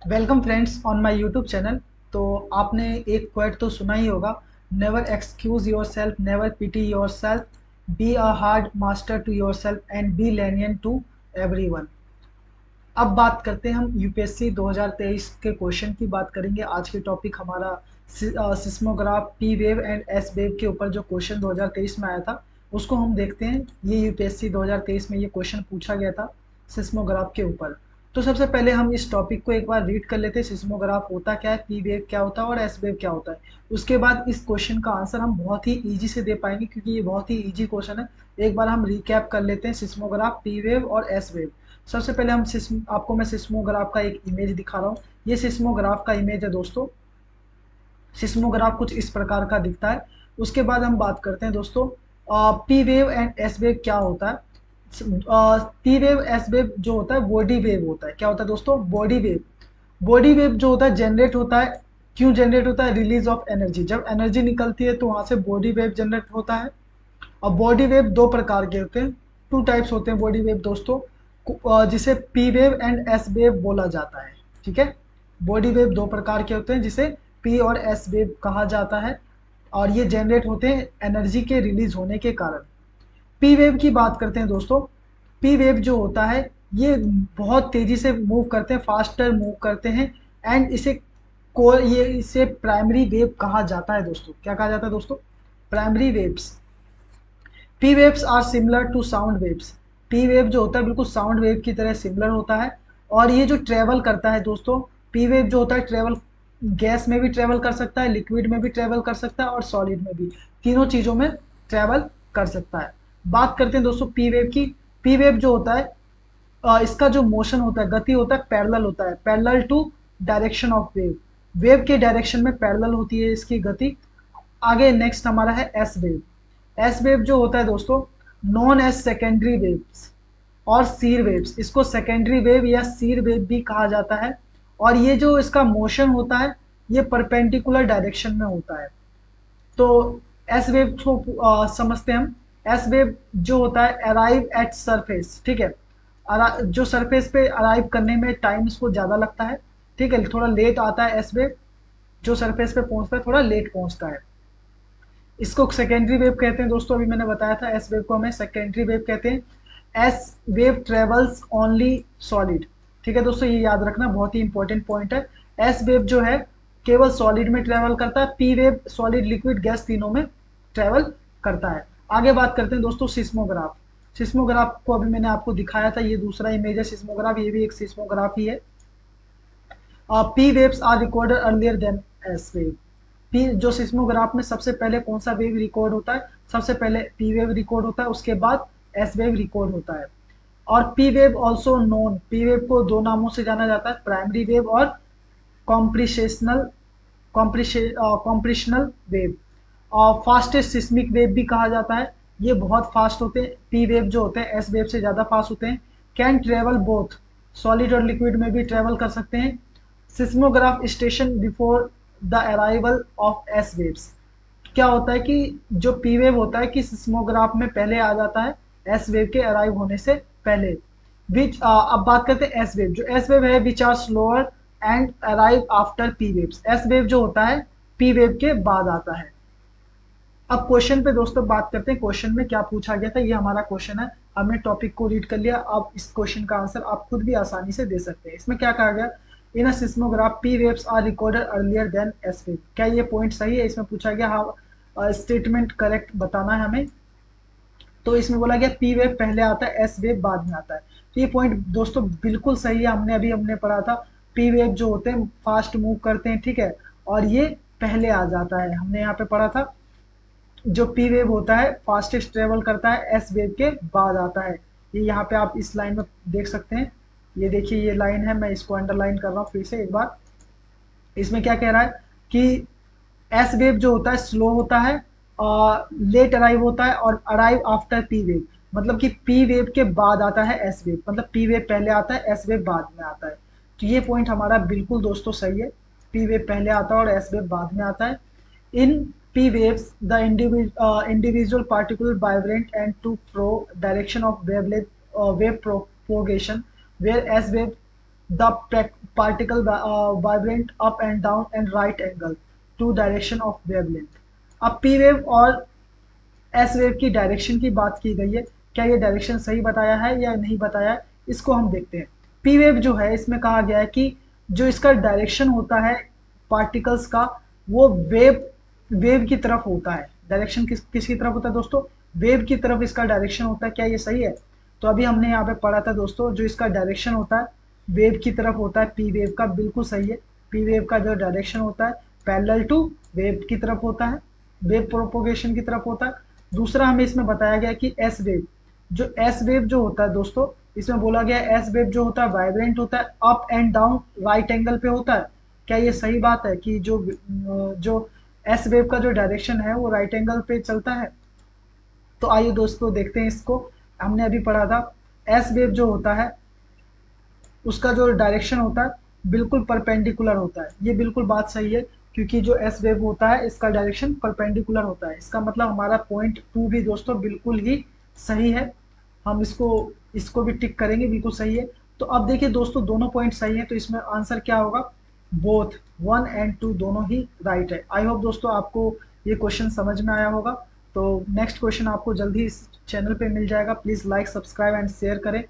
Welcome friends on my YouTube channel. तो आपने एक क्वेट तो सुना ही होगा, never excuse yourself, never pity yourself, be a hard master to yourself and be lenient to everyone. अब बात करते हैं हम यूपीएससी 2023 के क्वेश्चन की बात करेंगे। आज के टॉपिक हमारा seismograph, P wave and S wave के ऊपर जो क्वेश्चन 2023 में आया था उसको हम देखते हैं। ये यूपीएससी 2023 में ये क्वेश्चन पूछा गया था सिस्मोग्राफ के ऊपर। तो सबसे पहले हम इस टॉपिक को एक बार रीड कर लेते हैं। सिस्मोग्राफ होता क्या है, पी वेव क्या होता है और एस वेव क्या होता है। उसके बाद इस क्वेश्चन का आंसर हम बहुत ही ईजी से दे पाएंगे क्योंकि ये बहुत ही ईजी क्वेश्चन है। एक बार हम रिकैप कर लेते हैं सिस्मोग्राफ, पी वेव और एस वेव। सबसे पहले हम आपको मैं सिस्मोग्राफ का एक इमेज दिखा रहा हूँ। ये सिस्मोग्राफ का इमेज है दोस्तों। सिस्मोग्राफ कुछ इस प्रकार का दिखता है। उसके बाद हम बात करते हैं दोस्तों, P wave and S wave क्या होता है। पी वेव एस वेव जो होता है बॉडी वेव होता है। क्या होता है दोस्तों? Body wave. बॉडी वेव जो होता है जनरेट होता है। क्यों जनरेट होता है? Release of energy. जब एनर्जी निकलती है तो वहां से बॉडी वेव जनरेट होता है। और बॉडी वेव दो प्रकार के होते हैं, टू टाइप्स होते हैं बॉडी वेव दोस्तों, जिसे P wave and S wave बोला जाता है। ठीक है, बॉडी वेव दो प्रकार के होते हैं जिसे पी और एस वेव कहा जाता है और ये जनरेट होते हैं एनर्जी के रिलीज होने के कारण। पी वेव की बात करते हैं दोस्तों। पी वेव जो होता है ये बहुत तेजी से मूव करते हैं, फास्टर मूव करते हैं एंड इसे प्राइमरी वेव कहा जाता है दोस्तों। क्या कहा जाता है दोस्तों? Primary waves. P waves are similar to sound waves. P wave जो होता है बिल्कुल साउंड वेव की तरह सिमिलर होता है। और ये जो ट्रेवल करता है दोस्तों, पी वेव जो होता है ट्रेवल गैस में भी ट्रेवल कर सकता है, लिक्विड में भी ट्रेवल कर सकता है और सॉलिड में भी, तीनों चीज़ों में ट्रेवल कर सकता है। बात करते हैं दोस्तों पी वेव की। पी वेव जो होता है इसका जो मोशन होता है, गति होता है, पैरेलल होता है, parallel to direction of wave. Wave के डायरेक्शन में पैरेलल होती है इसकी गति। आगे नेक्स्ट हमारा है एस वेव। एस वेव जो होता है दोस्तों नॉन एज सेकेंडरी वेव्स और सीर वेव्स। इसको सेकेंडरी वेव या सीर वेव भी कहा जाता है। और ये जो इसका मोशन होता है ये परपेंडिकुलर डायरेक्शन में होता है। तो एस वेव को समझते हैं हम। एस वेव जो होता है अराइव एट सरफेस। ठीक है, जो सरफेस पे अराइव करने में टाइम इसको ज़्यादा लगता है। ठीक है, थोड़ा लेट आता है एस वेव। जो सरफेस पे पहुंचता है थोड़ा लेट पहुंचता है। इसको सेकेंडरी वेव कहते हैं दोस्तों। अभी मैंने बताया था एस वेव को हमें सेकेंडरी वेव कहते हैं। S wave travels only solid. ठीक है दोस्तों, ये याद रखना, बहुत ही इंपॉर्टेंट पॉइंट है। एस वेव जो है केवल सॉलिड में ट्रेवल करता है। P wave solid, liquid, gas तीनों में ट्रेवल करता है। आगे बात करते हैं दोस्तों सिस्मोग्राफ। सिस्मोग्राफ को अभी मैंने आपको दिखाया था, ये दूसरा इमेज है सिस्मोग्राफ, ये भी एक सिस्मोग्राफ ही है। P waves are recorded earlier than S wave. P जो सिस्मोग्राफ में सबसे पहले कौन सा वेव रिकॉर्ड होता है? सबसे पहले पी वेव रिकॉर्ड होता है, उसके बाद एस वेव रिकॉर्ड होता है। और P wave also known, P wave को दो नामों से जाना जाता है, प्राइमरी वेव और कॉम्प्रिशनल कॉम्प्रिशनल वेव। और फास्टेस्ट सिस्मिक वेव भी कहा जाता है। ये बहुत फास्ट होते हैं, पी वेव जो होते हैं एस वेव से ज़्यादा फास्ट होते हैं। कैन ट्रेवल बोथ, सॉलिड और लिक्विड में भी ट्रेवल कर सकते हैं। Seismograph station before the arrival of S waves. क्या होता है कि जो पी वेव होता है कि सिस्मोग्राफ में पहले आ जाता है एस वेव के अराइव होने से पहले। विच अब बात करते हैं एस वेव। जो एस वेव है which are slower and arrive after P waves. S wave जो होता है पी वेव के बाद आता है। अब क्वेश्चन पे दोस्तों बात करते हैं, क्वेश्चन में क्या पूछा गया था। ये हमारा क्वेश्चन है, हमने टॉपिक को रीड कर लिया। अब इस क्वेश्चन का आंसर आप खुद भी आसानी से दे सकते हैं। इसमें क्या कहा गया? In a seismograph P waves are recorded earlier than S wave. क्या ये पॉइंट सही है? इसमें पूछा गया, हाँ स्टेटमेंट करेक्ट बताना है हमें। तो इसमें बोला गया पी वेव पहले आता है, एस वेव बाद में आता है। तो ये पॉइंट दोस्तों बिल्कुल सही है। हमने पढ़ा था पी वेव जो होते हैं फास्ट मूव करते हैं, ठीक है, और ये पहले आ जाता है। हमने यहाँ पे पढ़ा था जो पी वेव होता है फास्टेस्ट ट्रेवल करता है, एस वेव के बाद आता है। ये यहाँ पे आप इस लाइन में देख सकते हैं। ये देखिए ये लाइन है, मैं इसको अंडरलाइन कर रहा हूँ फिर से एक बार। इसमें क्या कह रहा है कि एस वेव जो होता है स्लो होता है और लेट अराइव होता है और अराइव आफ्टर पी वेव। मतलब कि पी वेव के बाद आता है एस वेव, मतलब पी वेव पहले आता है एस वेव बाद में आता है। तो ये पॉइंट हमारा बिल्कुल दोस्तों सही है, पी वेव पहले आता है और एस वेव बाद में आता है। In P waves the individual particle vibrate and to pro direction of wave propagation, where S wave the particle vibrant up and down and right angle to direction of wavelength। अब p wave और s wave की direction की बात की गई है, क्या ये डायरेक्शन सही बताया है या नहीं बताया है, इसको हम देखते हैं। p वेव जो है इसमें कहा गया है कि जो इसका डायरेक्शन होता है पार्टिकल्स का वो वेव की तरफ होता है। डायरेक्शन किसकी तरफ होता है दोस्तों? वेव की तरफ इसका डायरेक्शन होता है। क्या ये सही है? तो अभी हमने यहाँ पे पढ़ा था दोस्तों, जो इसका डायरेक्शन होता है वेव की तरफ होता है पी वेव का, बिल्कुल सही है। पी वेव का जो डायरेक्शन होता है पैरेलल टू वेव की तरफ होता है, वेव प्रोपोगेशन की तरफ होता है। दूसरा हमें इसमें बताया गया कि एस वेव, जो एस वेव जो होता है दोस्तों, इसमें बोला गया एस वेव जो होता है वाइब्रेंट होता है, up and down right angle पे होता है। क्या ये सही बात है कि जो एस वेव का जो डायरेक्शन है वो राइट एंगल पे चलता है? तो आइए दोस्तों देखते हैं इसको। हमने अभी पढ़ा था एस वेव जो होता है उसका जो डायरेक्शन होता है बिल्कुल परपेंडिकुलर होता है। ये बिल्कुल बात सही है, क्योंकि जो एस वेव होता है इसका डायरेक्शन परपेंडिकुलर होता है। इसका मतलब हमारा पॉइंट 2 भी दोस्तों बिल्कुल ही सही है। हम इसको इसको भी टिक करेंगे, बिल्कुल सही है। तो अब देखिए दोस्तों दोनों पॉइंट सही है, तो इसमें आंसर क्या होगा? बोथ 1 एंड 2 दोनों ही राइट है। आई होप दोस्तों आपको ये क्वेश्चन समझ में आया होगा। तो नेक्स्ट क्वेश्चन आपको जल्दी इस चैनल पे मिल जाएगा। Please like, subscribe and share करें।